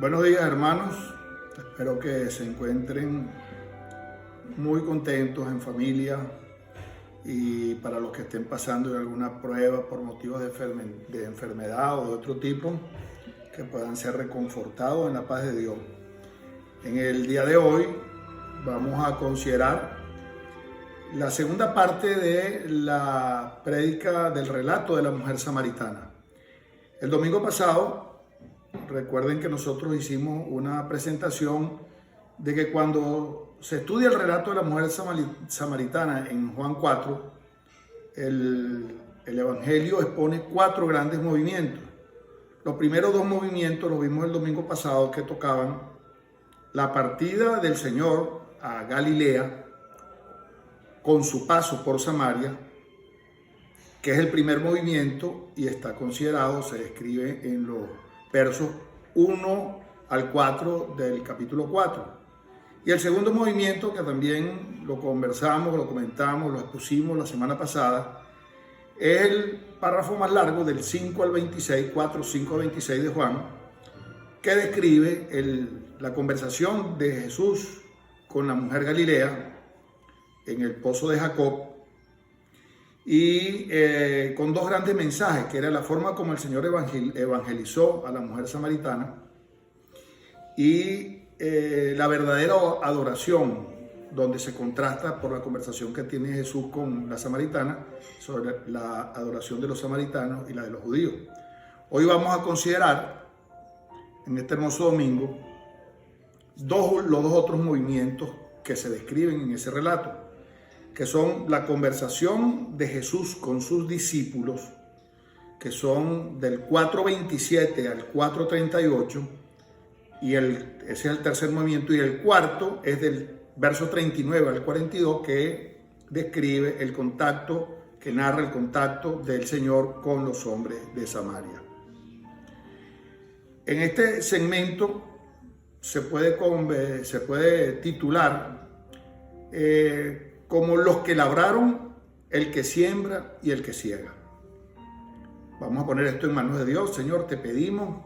Buenos días, hermanos. Espero que se encuentren muy contentos en familia, y para los que estén pasando alguna prueba por motivos de enfermedad o de otro tipo, que puedan ser reconfortados en la paz de Dios. En el día de hoy vamos a considerar la segunda parte de la prédica del relato de la mujer samaritana. El domingo pasado, recuerden que nosotros hicimos una presentación de que cuando se estudia el relato de la mujer samaritana en Juan 4, el Evangelio expone 4 grandes movimientos. Los primeros 2 movimientos los vimos el domingo pasado, que tocaban la partida del Señor a Galilea con su paso por Samaria, que es el primer movimiento y está considerado, se describe en los versos 1 al 4 del capítulo 4. Y el segundo movimiento, que también lo conversamos, lo comentamos, lo expusimos la semana pasada, es el párrafo más largo del 5 al 26, 4, 5 al 26 de Juan, que describe la conversación de Jesús con la mujer Galilea en el pozo de Jacob, y con 2 grandes mensajes, que era la forma como el Señor evangelizó a la mujer samaritana y la verdadera adoración, donde se contrasta por la conversación que tiene Jesús con la samaritana sobre la adoración de los samaritanos y la de los judíos. Hoy vamos a considerar, en este hermoso domingo, los 2 otros movimientos que se describen en ese relato, que son la conversación de Jesús con sus discípulos, que son del 4:27 al 4:38, y ese es el tercer movimiento, y el cuarto es del verso 39 al 42, que describe el contacto, que narra el contacto del Señor con los hombres de Samaria. En este segmento se puede titular como los que labraron, el que siembra y el que ciega. Vamos a poner esto en manos de Dios. Señor, te pedimos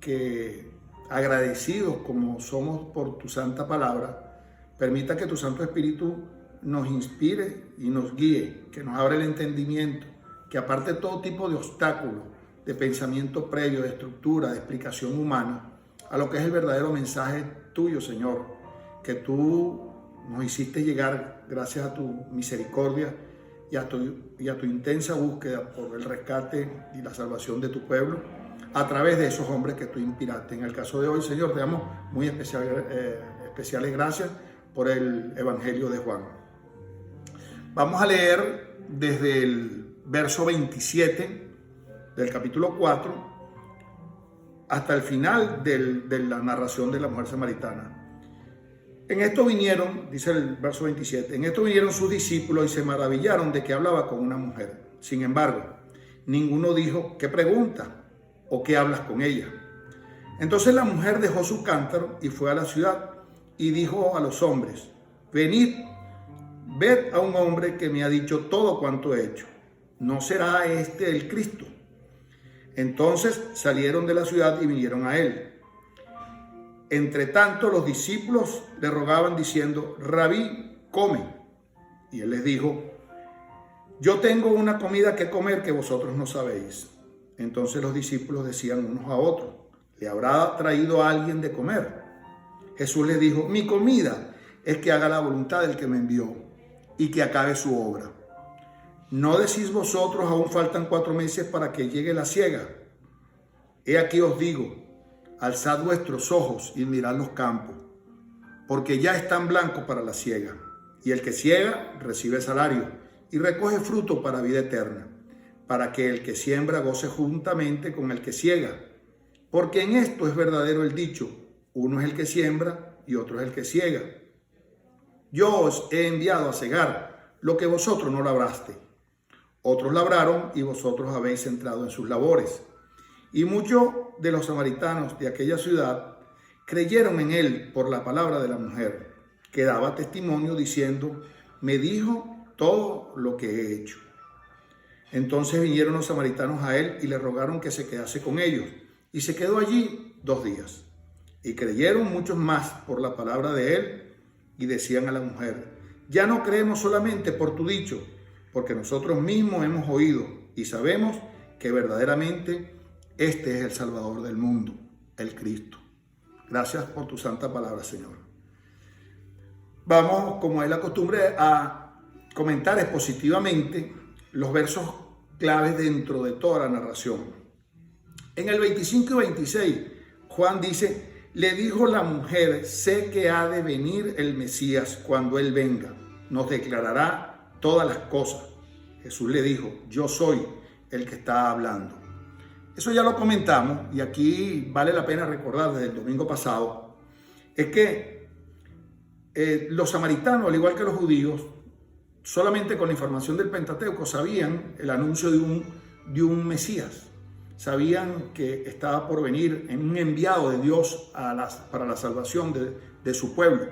que, agradecidos como somos por tu santa palabra, permita que tu Santo Espíritu nos inspire y nos guíe, que nos abra el entendimiento, que aparte todo tipo de obstáculos, de pensamiento previo, de estructura, de explicación humana, a lo que es el verdadero mensaje tuyo, Señor, que tú nos hiciste llegar gracias a tu misericordia y a tu intensa búsqueda por el rescate y la salvación de tu pueblo a través de esos hombres que tú inspiraste. En el caso de hoy, Señor, te damos muy especiales gracias por el Evangelio de Juan. Vamos a leer desde el verso 27 del capítulo 4 hasta el final de la narración de la mujer samaritana. En esto vinieron, dice el verso 27, en esto vinieron sus discípulos y se maravillaron de que hablaba con una mujer. Sin embargo, ninguno dijo, ¿qué pregunta? ¿O qué hablas con ella? Entonces la mujer dejó su cántaro y fue a la ciudad y dijo a los hombres, venid, ved a un hombre que me ha dicho todo cuanto he hecho. ¿No será este el Cristo? Entonces salieron de la ciudad y vinieron a él. Entre tanto, los discípulos le rogaban diciendo, Rabí, come. Y él les dijo, yo tengo una comida que comer que vosotros no sabéis. Entonces los discípulos decían unos a otros, ¿le habrá traído a alguien de comer? Jesús les dijo, mi comida es que haga la voluntad del que me envió y que acabe su obra. ¿No decís vosotros, aún faltan 4 meses para que llegue la siega? He aquí os digo, alzad vuestros ojos y mirad los campos, porque ya están blancos para la siega. Y el que siega recibe salario y recoge fruto para vida eterna, para que el que siembra goce juntamente con el que siega. Porque en esto es verdadero el dicho, uno es el que siembra y otro es el que siega. Yo os he enviado a segar lo que vosotros no labraste. Otros labraron y vosotros habéis entrado en sus labores. Y muchos de los samaritanos de aquella ciudad creyeron en él por la palabra de la mujer, que daba testimonio diciendo, me dijo todo lo que he hecho. Entonces vinieron los samaritanos a él y le rogaron que se quedase con ellos, y se quedó allí 2 días. Y creyeron muchos más por la palabra de él y decían a la mujer: ya no creemos solamente por tu dicho, porque nosotros mismos hemos oído y sabemos que verdaderamente este es el Salvador del mundo, el Cristo. Gracias por tu santa palabra, Señor. Vamos, como es la costumbre, a comentar expositivamente los versos claves dentro de toda la narración. En el 25 y 26, Juan dice: le dijo la mujer: sé que ha de venir el Mesías. Cuando él venga, nos declarará todas las cosas. Jesús le dijo: yo soy el que está hablando. Eso ya lo comentamos, y aquí vale la pena recordar desde el domingo pasado, es que los samaritanos, al igual que los judíos, solamente con la información del Pentateuco sabían el anuncio de un Mesías. Sabían que estaba por venir en un enviado de Dios para la salvación de su pueblo.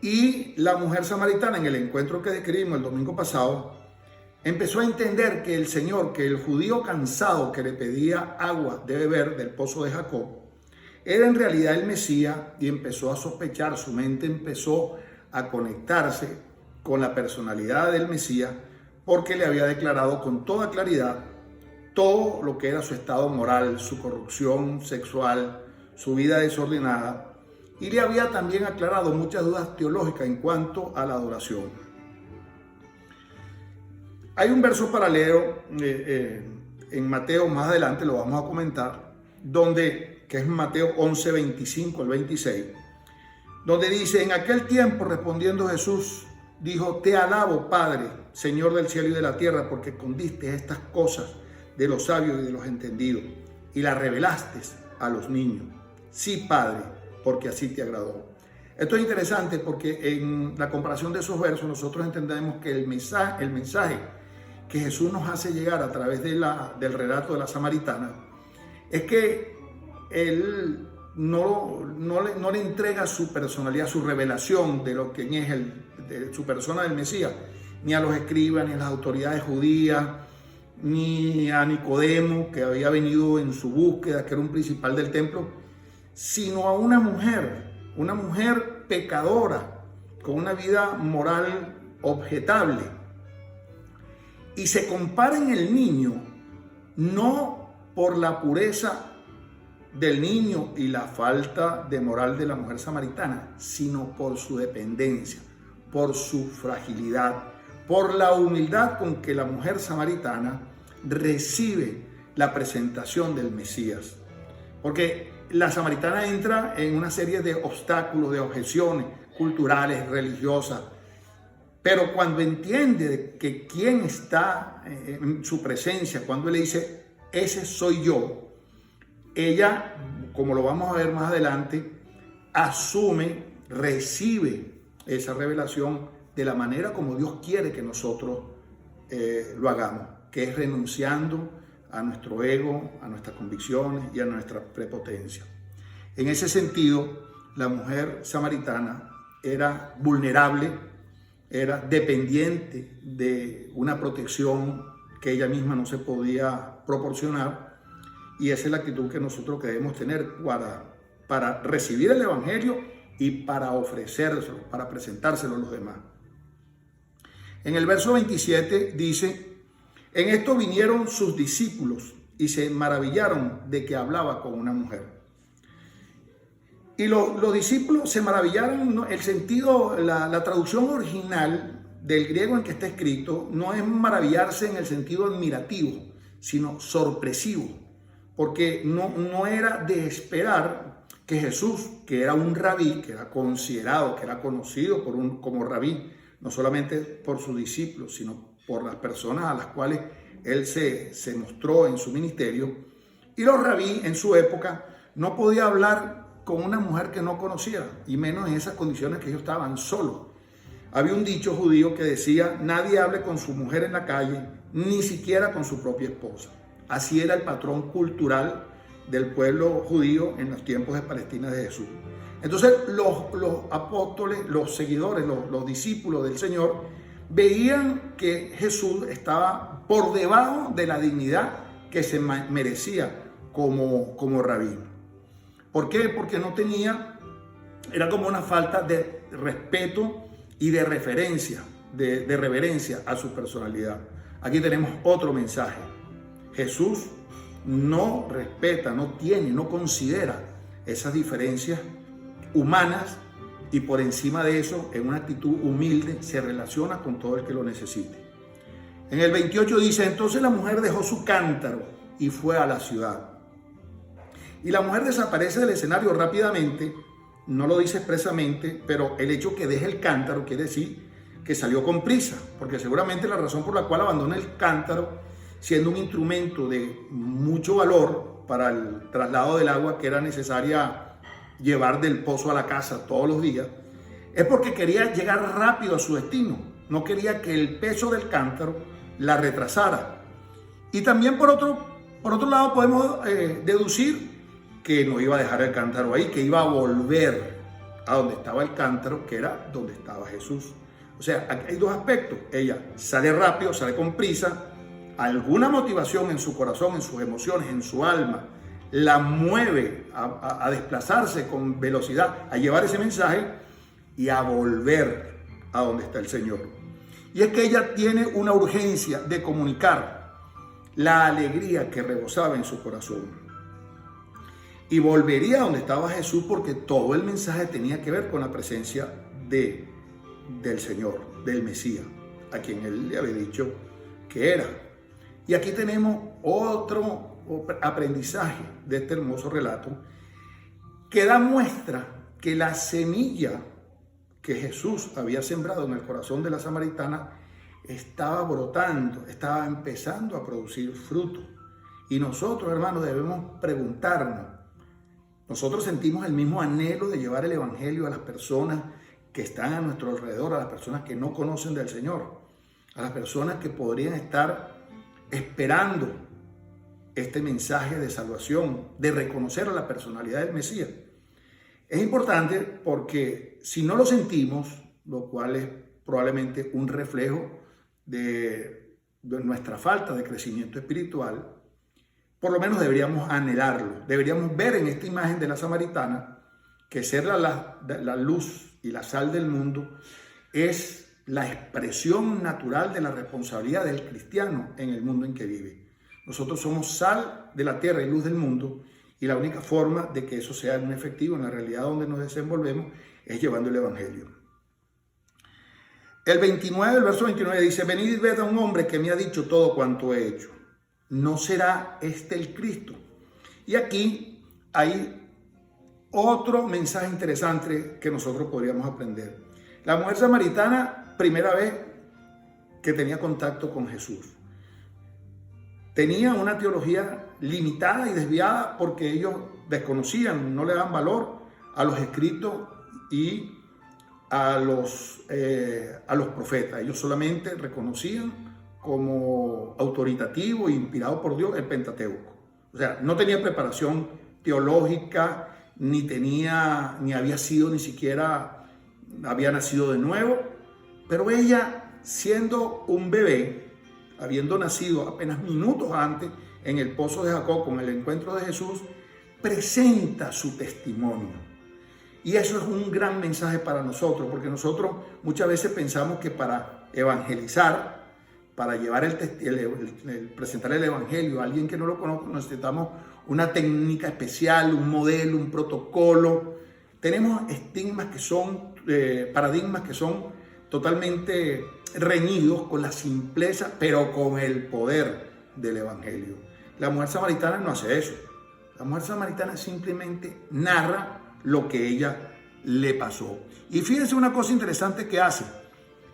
Y la mujer samaritana, en el encuentro que describimos el domingo pasado, empezó a entender que el Señor, que el judío cansado que le pedía agua de beber del pozo de Jacob, era en realidad el Mesías, y empezó a sospechar, su mente empezó a conectarse con la personalidad del Mesías, porque le había declarado con toda claridad todo lo que era su estado moral, su corrupción sexual, su vida desordenada, y le había también aclarado muchas dudas teológicas en cuanto a la adoración. Hay un verso paralelo en Mateo, más adelante lo vamos a comentar, que es Mateo 11, 25 al 26, donde dice: en aquel tiempo, respondiendo Jesús, dijo: te alabo, Padre, Señor del cielo y de la tierra, porque escondiste estas cosas de los sabios y de los entendidos, y las revelaste a los niños. Sí, Padre, porque así te agradó. Esto es interesante porque en la comparación de esos versos nosotros entendemos que el mensaje que Jesús nos hace llegar a través del relato de la samaritana es que Él no le entrega su personalidad, su revelación de lo que es de su persona del Mesías, ni a los escribas, ni a las autoridades judías, ni a Nicodemo, que había venido en su búsqueda, que era un principal del templo, sino a una mujer pecadora, con una vida moral objetable. Y se compara en el niño, no por la pureza del niño y la falta de moral de la mujer samaritana, sino por su dependencia, por su fragilidad, por la humildad con que la mujer samaritana recibe la presentación del Mesías. Porque la samaritana entra en una serie de obstáculos, de objeciones culturales, religiosas, pero cuando entiende que quién está en su presencia, cuando él le dice: ese soy yo, ella, como lo vamos a ver más adelante, asume, recibe esa revelación de la manera como Dios quiere que nosotros lo hagamos, que es renunciando a nuestro ego, a nuestras convicciones y a nuestra prepotencia. En ese sentido, la mujer samaritana era vulnerable, era dependiente de una protección que ella misma no se podía proporcionar, y esa es la actitud que nosotros debemos tener para recibir el Evangelio y para ofrecérselo, para presentárselo a los demás. En el verso 27 dice: en esto vinieron sus discípulos y se maravillaron de que hablaba con una mujer. Y los discípulos se maravillaron, el sentido, la traducción original del griego en que está escrito no es maravillarse en el sentido admirativo, sino sorpresivo, porque no era de esperar que Jesús, que era un rabí, que era considerado, que era conocido como rabí, no solamente por sus discípulos, sino por las personas a las cuales él se mostró en su ministerio. Y los rabí en su época no podía hablar con una mujer que no conocía, y menos en esas condiciones que ellos estaban solos. Había un dicho judío que decía: nadie hable con su mujer en la calle, ni siquiera con su propia esposa. Así era el patrón cultural del pueblo judío en los tiempos de Palestina de Jesús. Entonces los apóstoles, los seguidores, los discípulos del Señor veían que Jesús estaba por debajo de la dignidad que se merecía como rabí. ¿Por qué? Porque no tenía, era como una falta de respeto y de referencia, de reverencia a su personalidad. Aquí tenemos otro mensaje. Jesús no respeta, no tiene, no considera esas diferencias humanas y por encima de eso, en una actitud humilde, se relaciona con todo el que lo necesite. En el 28 dice, entonces la mujer dejó su cántaro y fue a la ciudad. Y la mujer desaparece del escenario rápidamente, no lo dice expresamente, pero el hecho que deje el cántaro quiere decir que salió con prisa, porque seguramente la razón por la cual abandona el cántaro, siendo un instrumento de mucho valor para el traslado del agua que era necesaria llevar del pozo a la casa todos los días, es porque quería llegar rápido a su destino, no quería que el peso del cántaro la retrasara. Y también por otro lado podemos deducir que no iba a dejar el cántaro ahí, que iba a volver a donde estaba el cántaro, que era donde estaba Jesús. O sea, aquí hay dos aspectos. Ella sale rápido, sale con prisa, alguna motivación en su corazón, en sus emociones, en su alma, la mueve a desplazarse con velocidad, a llevar ese mensaje y a volver a donde está el Señor. Y es que ella tiene una urgencia de comunicar la alegría que rebosaba en su corazón. Y volvería a donde estaba Jesús porque todo el mensaje tenía que ver con la presencia del Señor, del Mesías, a quien él le había dicho que era. Y aquí tenemos otro aprendizaje de este hermoso relato que da muestra que la semilla que Jesús había sembrado en el corazón de la samaritana estaba brotando, estaba empezando a producir fruto. Y nosotros, hermanos, debemos preguntarnos, nosotros sentimos el mismo anhelo de llevar el evangelio a las personas que están a nuestro alrededor, a las personas que no conocen del Señor, a las personas que podrían estar esperando este mensaje de salvación, de reconocer a la personalidad del Mesías. Es importante porque si no lo sentimos, lo cual es probablemente un reflejo de nuestra falta de crecimiento espiritual, por lo menos deberíamos anhelarlo. Deberíamos ver en esta imagen de la samaritana que ser la luz y la sal del mundo es la expresión natural de la responsabilidad del cristiano en el mundo en que vive. Nosotros somos sal de la tierra y luz del mundo, y la única forma de que eso sea un efectivo en la realidad donde nos desenvolvemos es llevando el evangelio. El verso 29 dice, venid y ved a un hombre que me ha dicho todo cuanto he hecho. ¿No será este el Cristo? Y aquí hay otro mensaje interesante que nosotros podríamos aprender. La mujer samaritana, primera vez que tenía contacto con Jesús, tenía una teología limitada y desviada porque ellos desconocían, no le daban valor a los escritos y a los profetas. Ellos solamente reconocían como autoritativo e inspirado por Dios el Pentateuco. O sea, no tenía preparación teológica, ni había sido ni siquiera, había nacido de nuevo, pero ella, siendo un bebé, habiendo nacido apenas minutos antes en el pozo de Jacob con el encuentro de Jesús, presenta su testimonio. Y eso es un gran mensaje para nosotros, porque nosotros muchas veces pensamos que para evangelizar, para llevar presentar el evangelio a alguien que no lo conozca, necesitamos una técnica especial, un modelo, un protocolo. Tenemos estigmas que son, paradigmas que son totalmente reñidos con la simpleza, pero con el poder del evangelio. La mujer samaritana no hace eso. La mujer samaritana simplemente narra lo que ella le pasó. Y fíjense una cosa interesante que hace.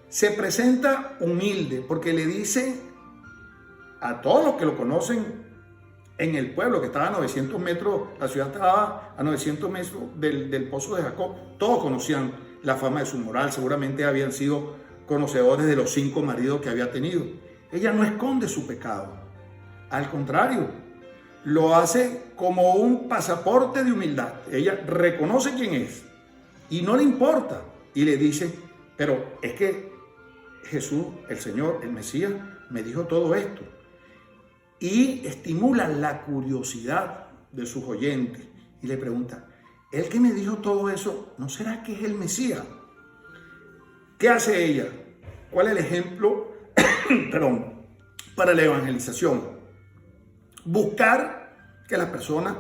Se presenta humilde porque le dice a todos los que lo conocen en el pueblo, que estaba a 900 metros, la ciudad estaba a 900 metros del pozo de Jacob, todos conocían la fama de su moral, seguramente habían sido conocedores de los 5 maridos que había tenido. Ella no esconde su pecado, al contrario, lo hace como un pasaporte de humildad. Ella reconoce quién es y no le importa, y le dice, pero es que Jesús, el Señor, el Mesías, me dijo todo esto. Y estimula la curiosidad de sus oyentes y le pregunta, ¿el que me dijo todo eso, no será que es el Mesías? ¿Qué hace ella? ¿Cuál es el ejemplo perdón, para la evangelización? Buscar que las personas,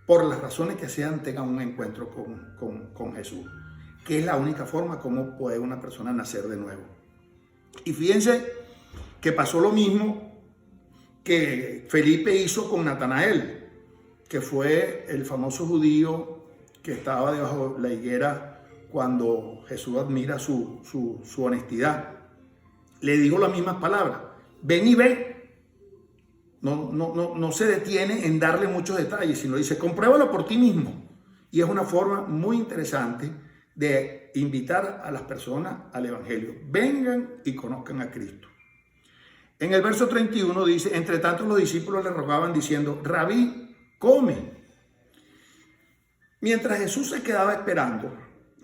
por las razones que sean, tengan un encuentro con Jesús, que es la única forma como puede una persona nacer de nuevo. Y fíjense que pasó lo mismo que Felipe hizo con Natanael, que fue el famoso judío que estaba debajo de la higuera cuando Jesús admira su honestidad. Le dijo las mismas palabras, ven y ve. No se detiene en darle muchos detalles, sino dice, compruébalo por ti mismo. Y es una forma muy interesante de invitar a las personas al Evangelio. Vengan y conozcan a Cristo. En el verso 31 dice, entre tanto los discípulos le rogaban diciendo, Rabí, come. Mientras Jesús se quedaba esperando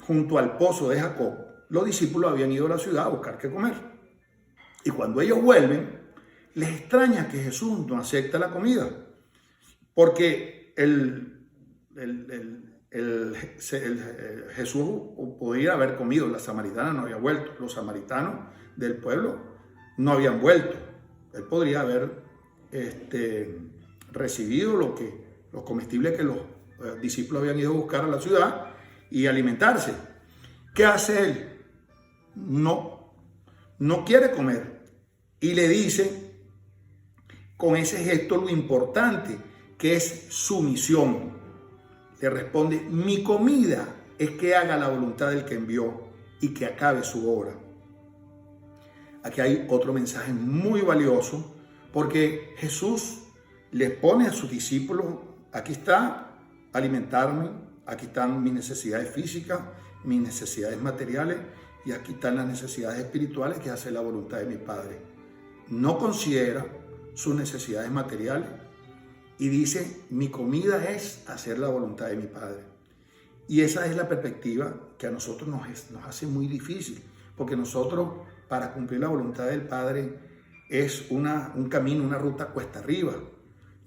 junto al pozo de Jacob, los discípulos habían ido a la ciudad a buscar qué comer. Y cuando ellos vuelven, les extraña que Jesús no acepta la comida, porque Jesús podía haber comido, la samaritana no había vuelto, los samaritanos del pueblo no habían vuelto. Él podría haber recibido los comestibles que los discípulos habían ido a buscar a la ciudad y alimentarse. ¿Qué hace él? No quiere comer. Y le dice con ese gesto lo importante que es su misión. Le responde, mi comida es que haga la voluntad del que envió y que acabe su obra. Aquí hay otro mensaje muy valioso, porque Jesús les pone a sus discípulos, aquí está alimentarme, aquí están mis necesidades físicas, mis necesidades materiales, y aquí están las necesidades espirituales, que hace la voluntad de mi Padre. No considera sus necesidades materiales y dice, mi comida es hacer la voluntad de mi Padre. Y esa es la perspectiva que a nosotros nos hace muy difícil, porque nosotros, para cumplir la voluntad del Padre, es un camino, una ruta cuesta arriba.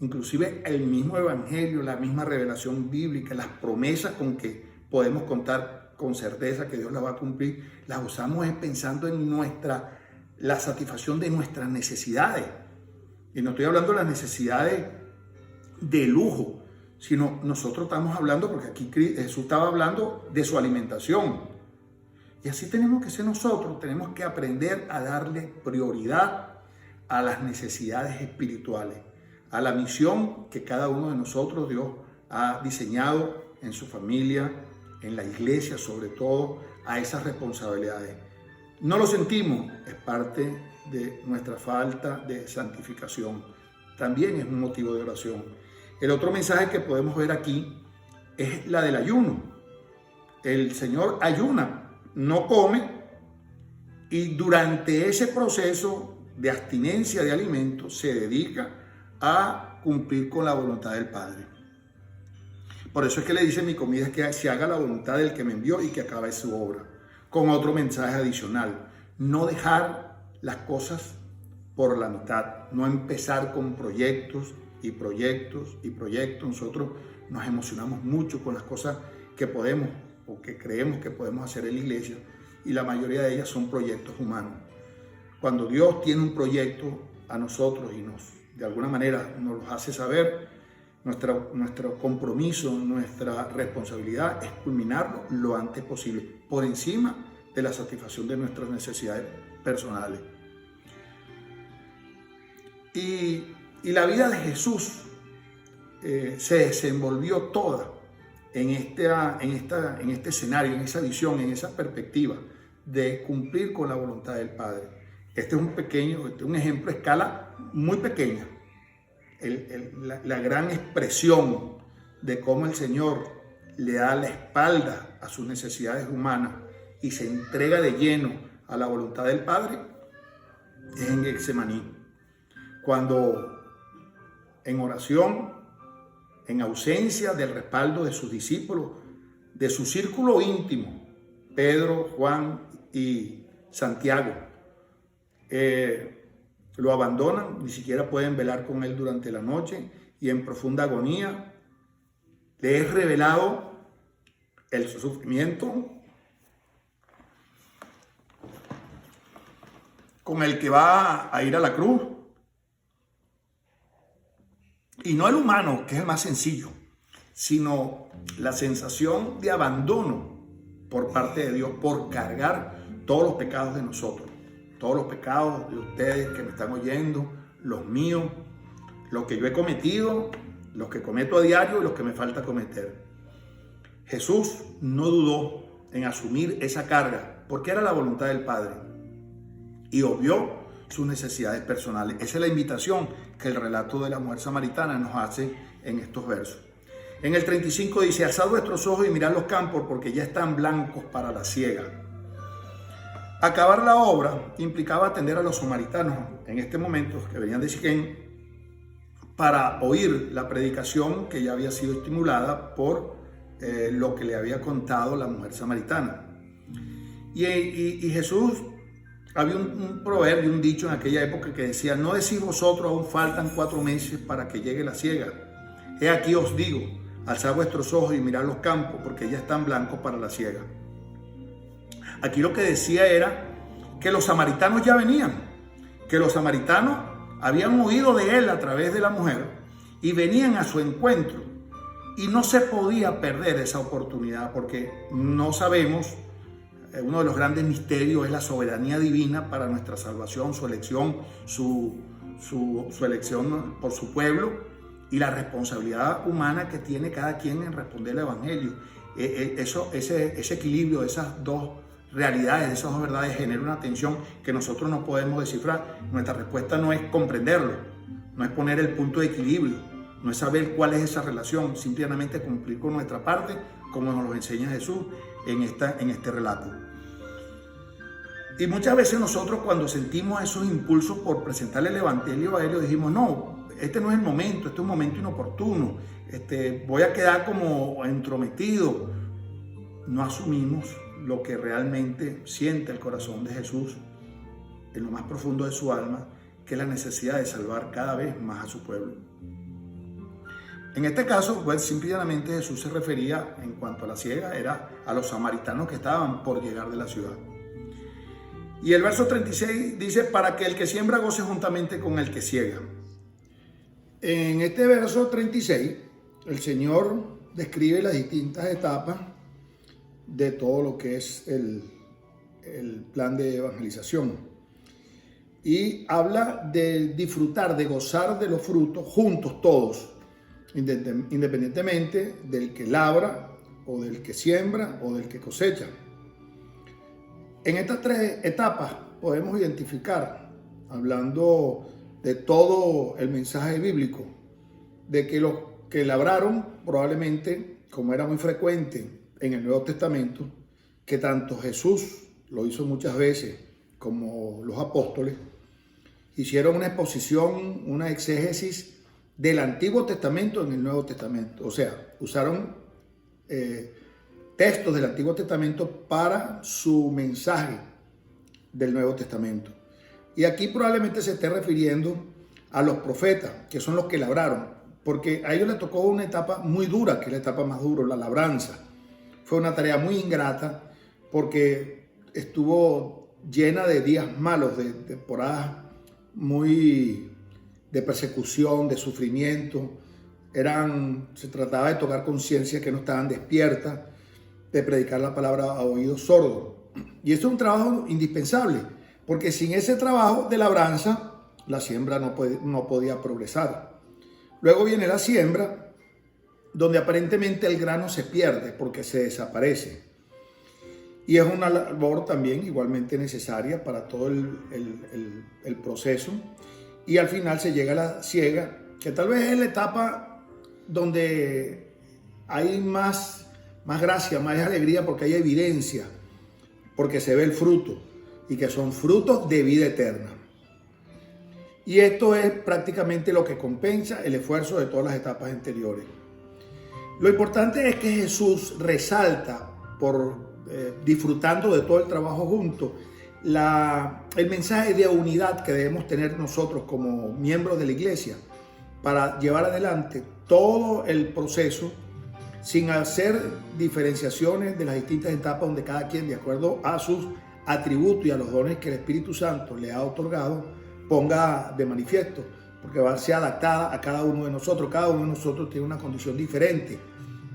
Inclusive el mismo evangelio, la misma revelación bíblica, las promesas con que podemos contar con certeza que Dios las va a cumplir, las usamos pensando en la satisfacción de nuestras necesidades. Y no estoy hablando de las necesidades de lujo, sino nosotros estamos hablando, porque aquí Jesús estaba hablando de su alimentación. Y así tenemos que ser nosotros, tenemos que aprender a darle prioridad a las necesidades espirituales, a la misión que cada uno de nosotros Dios ha diseñado en su familia, en la iglesia sobre todo, a esas responsabilidades. No lo sentimos, es parte de nuestra falta de santificación. También es un motivo de oración. El otro mensaje que podemos ver aquí es la del ayuno. El Señor ayuna, no come, y durante ese proceso de abstinencia de alimentos se dedica a cumplir con la voluntad del Padre. Por eso es que le dice, mi comida es que se haga la voluntad del que me envió y que acabe su obra. Con otro mensaje adicional, no dejar las cosas por la mitad, no empezar con proyectos y proyectos y proyectos. Nosotros nos emocionamos mucho con las cosas que podemos o que creemos que podemos hacer en la iglesia, y la mayoría de ellas son proyectos humanos. Cuando Dios tiene un proyecto a nosotros y de alguna manera nos lo hace saber, nuestro compromiso, nuestra responsabilidad es culminarlo lo antes posible, por encima de la satisfacción de nuestras necesidades personales. Y la vida de Jesús se desenvolvió toda en este escenario, en esa visión, en esa perspectiva de cumplir con la voluntad del Padre. Este es un ejemplo a escala muy pequeña. La gran expresión de cómo el Señor le da la espalda a sus necesidades humanas y se entrega de lleno a la voluntad del Padre es en Getsemaní, cuando en oración, en ausencia del respaldo de sus discípulos, de su círculo íntimo, Pedro, Juan y Santiago, lo abandonan, ni siquiera pueden velar con él durante la noche, y en profunda agonía le es revelado el sufrimiento con el que va a ir a la cruz. Y no el humano, que es el más sencillo, sino la sensación de abandono por parte de Dios por cargar todos los pecados de nosotros, todos los pecados de ustedes que me están oyendo, los míos, los que yo he cometido, los que cometo a diario y los que me falta cometer. Jesús no dudó en asumir esa carga porque era la voluntad del Padre y obvió sus necesidades personales. Esa es la invitación que el relato de la mujer samaritana nos hace en estos versos. En el 35 dice: alzad vuestros ojos y mirad los campos porque ya están blancos para la siega. Acabar la obra implicaba atender a los samaritanos en este momento que venían de Siquén para oír la predicación que ya había sido estimulada por lo que le había contado la mujer samaritana. Y Jesús, había un proverbio, un dicho en aquella época que decía: no decís vosotros, aún faltan 4 meses para que llegue la siega. He aquí os digo, alzad vuestros ojos y mirad los campos, porque ya están blancos para la siega. Aquí lo que decía era que los samaritanos ya venían, que los samaritanos habían oído de él a través de la mujer y venían a su encuentro. Y no se podía perder esa oportunidad porque no sabemos, uno de los grandes misterios es la soberanía divina para nuestra salvación, su elección, su elección por su pueblo y la responsabilidad humana que tiene cada quien en responder al Evangelio. Ese equilibrio de esas dos realidades, de esas dos verdades, genera una tensión que nosotros no podemos descifrar. Nuestra respuesta no es comprenderlo, no es poner el punto de equilibrio, no es saber cuál es esa relación, simplemente cumplir con nuestra parte, como nos lo enseña Jesús en este relato. Y muchas veces nosotros, cuando sentimos esos impulsos por presentarle el Evangelio a él, decimos: no, este no es el momento, este es un momento inoportuno, voy a quedar como entrometido. No asumimos lo que realmente siente el corazón de Jesús en lo más profundo de su alma, que es la necesidad de salvar cada vez más a su pueblo. En este caso, pues simplemente Jesús se refería, en cuanto a la siega, era a los samaritanos que estaban por llegar de la ciudad. Y el verso 36 dice: para que el que siembra goce juntamente con el que siega. En este verso 36, el Señor describe las distintas etapas de todo lo que es el plan de evangelización. Y habla de disfrutar, de gozar de los frutos juntos todos, independientemente del que labra o del que siembra o del que cosecha. En estas 3 etapas podemos identificar, hablando de todo el mensaje bíblico, de que los que labraron probablemente, como era muy frecuente en el Nuevo Testamento, que tanto Jesús lo hizo muchas veces como los apóstoles, hicieron una exposición, una exégesis del Antiguo Testamento en el Nuevo Testamento. O sea, usaron textos del Antiguo Testamento para su mensaje del Nuevo Testamento. Y aquí probablemente se esté refiriendo a los profetas, que son los que labraron, porque a ellos les tocó una etapa muy dura, que es la etapa más dura, la labranza. Fue una tarea muy ingrata porque estuvo llena de días malos, de temporadas muy de persecución, de sufrimiento. Se trataba de tocar conciencia que no estaban despiertas, de predicar la palabra a oídos sordos. Y esto es un trabajo indispensable, porque sin ese trabajo de labranza, la siembra no podía progresar. Luego viene la siembra, donde aparentemente el grano se pierde porque se desaparece. Y es una labor también igualmente necesaria para todo el proceso. Y al final se llega a la siega, que tal vez es la etapa donde hay más gracia, más alegría, porque hay evidencia, porque se ve el fruto, y que son frutos de vida eterna. Y esto es prácticamente lo que compensa el esfuerzo de todas las etapas anteriores. Lo importante es que Jesús resalta, disfrutando de todo el trabajo junto, el mensaje de unidad que debemos tener nosotros como miembros de la iglesia para llevar adelante todo el proceso sin hacer diferenciaciones de las distintas etapas donde cada quien, de acuerdo a sus atributos y a los dones que el Espíritu Santo le ha otorgado, ponga de manifiesto, porque va a ser adaptada a cada uno de nosotros. Cada uno de nosotros tiene una condición diferente,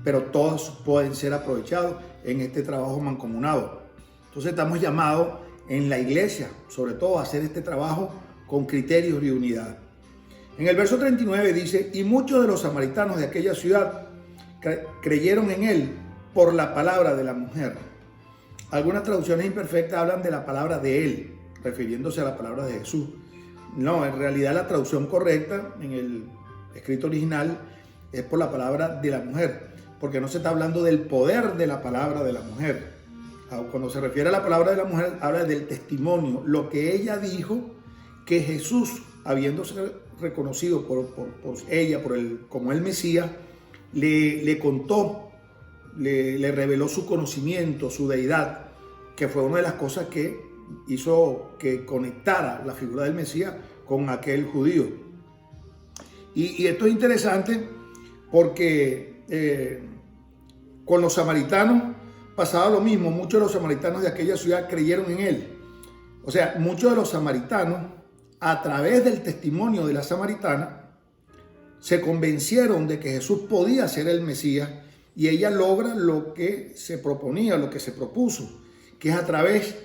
pero todos pueden ser aprovechados en este trabajo mancomunado. Entonces estamos llamados en la iglesia, sobre todo, a hacer este trabajo con criterios de unidad. En el verso 39 dice: y muchos de los samaritanos de aquella ciudad creyeron en él por la palabra de la mujer. Algunas traducciones imperfectas hablan de la palabra de él, refiriéndose a la palabra de Jesús. No, en realidad la traducción correcta en el escrito original es por la palabra de la mujer, porque no se está hablando del poder de la palabra de la mujer. Cuando se refiere a la palabra de la mujer, habla del testimonio, lo que ella dijo, que Jesús, habiéndose reconocido por ella, como el Mesías, le contó, le reveló su conocimiento, su deidad, que fue una de las cosas que hizo que conectara la figura del Mesías con aquel judío. Y esto es interesante porque con los samaritanos pasaba lo mismo. Muchos de los samaritanos de aquella ciudad creyeron en él. O sea, muchos de los samaritanos, a través del testimonio de la samaritana, se convencieron de que Jesús podía ser el Mesías, y ella logra lo que se proponía, lo que se propuso, que es a través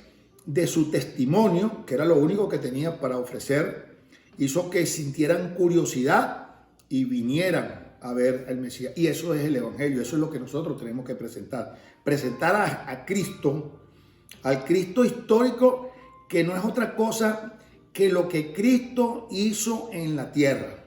de su testimonio, que era lo único que tenía para ofrecer, hizo que sintieran curiosidad y vinieran a ver al Mesías. Y eso es el Evangelio, eso es lo que nosotros tenemos que presentar. Presentar a Cristo, al Cristo histórico, que no es otra cosa que lo que Cristo hizo en la tierra.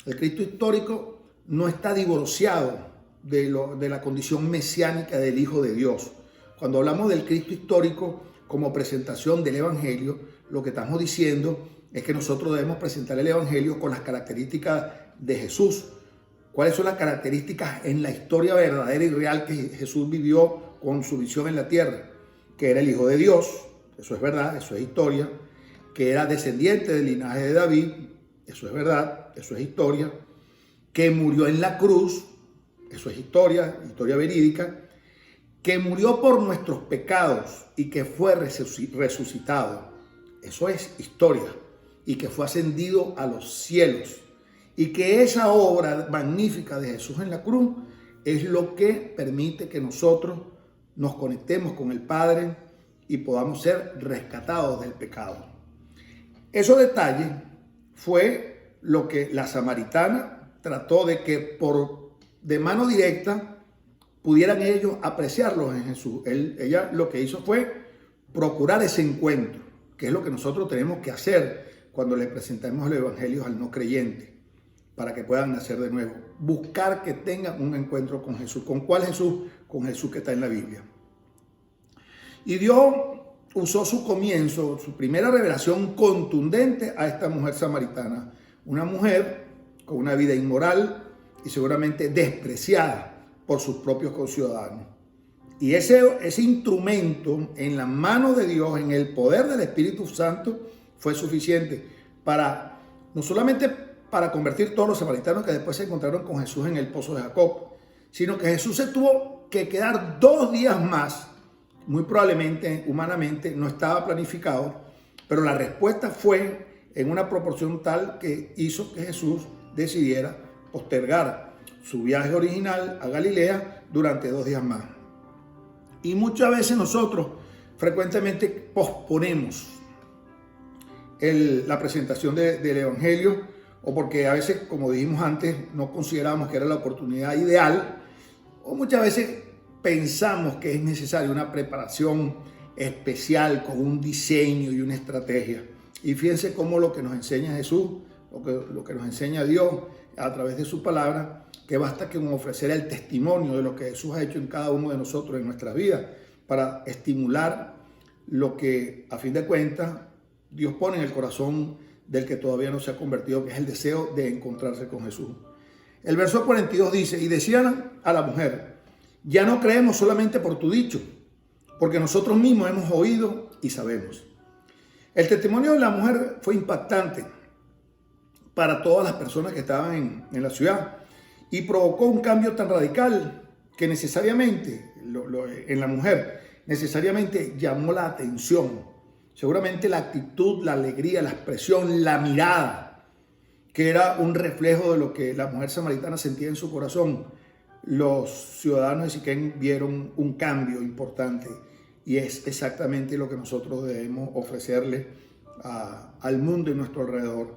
El Cristo histórico no está divorciado de la condición mesiánica del Hijo de Dios. Cuando hablamos del Cristo histórico como presentación del Evangelio, lo que estamos diciendo es que nosotros debemos presentar el Evangelio con las características de Jesús. ¿Cuáles son las características en la historia verdadera y real que Jesús vivió con su visión en la tierra? Que era el Hijo de Dios, eso es verdad, eso es historia. Que era descendiente del linaje de David, eso es verdad, eso es historia. Que murió en la cruz, eso es historia, historia verídica. Que murió por nuestros pecados y que fue resucitado, eso es historia. Y que fue ascendido a los cielos. Y que esa obra magnífica de Jesús en la cruz es lo que permite que nosotros nos conectemos con el Padre y podamos ser rescatados del pecado. Esos detalles fue lo que la samaritana trató de que de mano directa pudieran ellos apreciarlos en Jesús. Ella lo que hizo fue procurar ese encuentro, que es lo que nosotros tenemos que hacer cuando le presentamos el Evangelio al no creyente, para que puedan nacer de nuevo. Buscar que tengan un encuentro con Jesús. ¿Con cuál Jesús? Con Jesús que está en la Biblia. Y Dios usó su comienzo, su primera revelación contundente a esta mujer samaritana. Una mujer con una vida inmoral y seguramente despreciada por sus propios conciudadanos. Y ese instrumento en la mano de Dios, en el poder del Espíritu Santo, fue suficiente para, no solamente para convertir todos los samaritanos que después se encontraron con Jesús en el pozo de Jacob, sino que Jesús se tuvo que quedar 2 días más. Muy probablemente, humanamente, no estaba planificado, pero la respuesta fue en una proporción tal que hizo que Jesús decidiera postergar su viaje original a Galilea durante 2 días más. Y muchas veces nosotros frecuentemente posponemos la presentación del Evangelio, o porque a veces, como dijimos antes, no consideramos que era la oportunidad ideal, o muchas veces pensamos que es necesaria una preparación especial con un diseño y una estrategia. Y fíjense cómo lo que nos enseña Jesús, lo que nos enseña Dios a través de su palabra, que basta con ofrecer el testimonio de lo que Jesús ha hecho en cada uno de nosotros en nuestras vidas para estimular lo que, a fin de cuentas, Dios pone en el corazón del que todavía no se ha convertido, que es el deseo de encontrarse con Jesús. El verso 42 dice: y decían a la mujer: ya no creemos solamente por tu dicho, porque nosotros mismos hemos oído y sabemos. El testimonio de la mujer fue impactante para todas las personas que estaban en la ciudad y provocó un cambio tan radical que necesariamente, en la mujer, necesariamente llamó la atención. Seguramente la actitud, la alegría, la expresión, la mirada, que era un reflejo de lo que la mujer samaritana sentía en su corazón. Los ciudadanos de Siquén vieron un cambio importante y es exactamente lo que nosotros debemos ofrecerle al mundo en nuestro alrededor.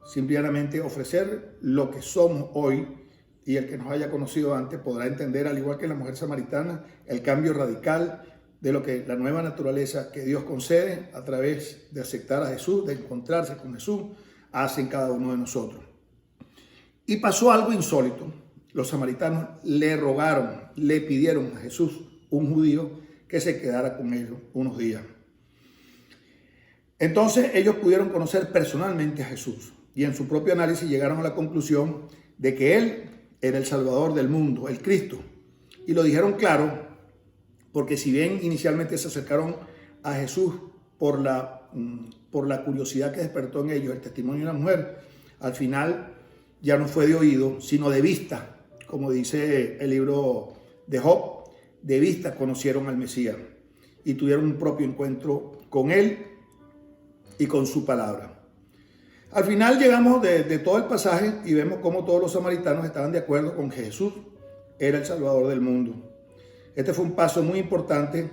Simplemente ofrecer lo que somos hoy, y el que nos haya conocido antes podrá entender, al igual que la mujer samaritana, el cambio radical de lo que la nueva naturaleza que Dios concede a través de aceptar a Jesús, de encontrarse con Jesús, hace en cada uno de nosotros. Y pasó algo insólito. Los samaritanos le rogaron, le pidieron a Jesús, un judío, que se quedara con ellos unos días. Entonces ellos pudieron conocer personalmente a Jesús y en su propio análisis llegaron a la conclusión de que Él era el Salvador del mundo, el Cristo. Y lo dijeron claro, porque si bien inicialmente se acercaron a Jesús por la curiosidad que despertó en ellos el testimonio de una mujer, al final ya no fue de oído, sino de vista. Como dice el libro de Job, de vista conocieron al Mesías y tuvieron un propio encuentro con Él y con su palabra. Al final llegamos de todo el pasaje y vemos cómo todos los samaritanos estaban de acuerdo con que Jesús era el Salvador del mundo. Este fue un paso muy importante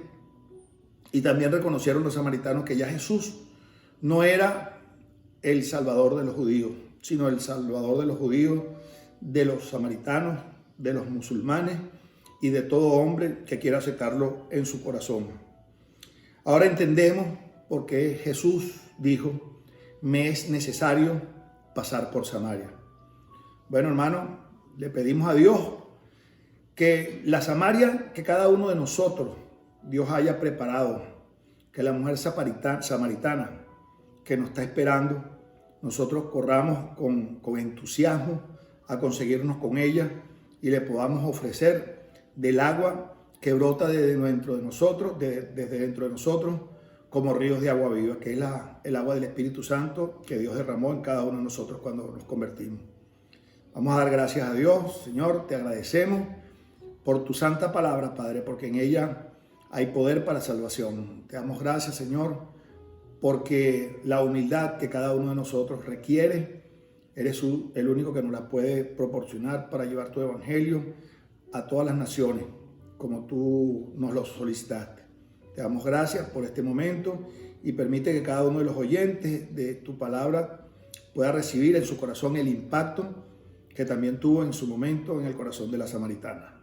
y también reconocieron los samaritanos que ya Jesús no era el Salvador de los judíos, sino el Salvador de los judíos, de los samaritanos, de los musulmanes y de todo hombre que quiera aceptarlo en su corazón. Ahora entendemos por qué Jesús dijo: me es necesario pasar por Samaria. Bueno, hermano, le pedimos a Dios que la Samaria que cada uno de nosotros Dios haya preparado, que la mujer samaritana que nos está esperando, nosotros corramos con entusiasmo a conseguirnos con ella y le podamos ofrecer del agua que brota desde dentro de nosotros, como ríos de agua viva, que es el agua del Espíritu Santo que Dios derramó en cada uno de nosotros cuando nos convertimos. Vamos a dar gracias a Dios. Señor, te agradecemos por tu santa palabra, Padre, porque en ella hay poder para salvación. Te damos gracias, Señor, porque la humildad que cada uno de nosotros requiere, eres tú el único que nos la puede proporcionar para llevar tu evangelio a todas las naciones, como tú nos lo solicitaste. Te damos gracias por este momento y permite que cada uno de los oyentes de tu palabra pueda recibir en su corazón el impacto que también tuvo en su momento en el corazón de la samaritana.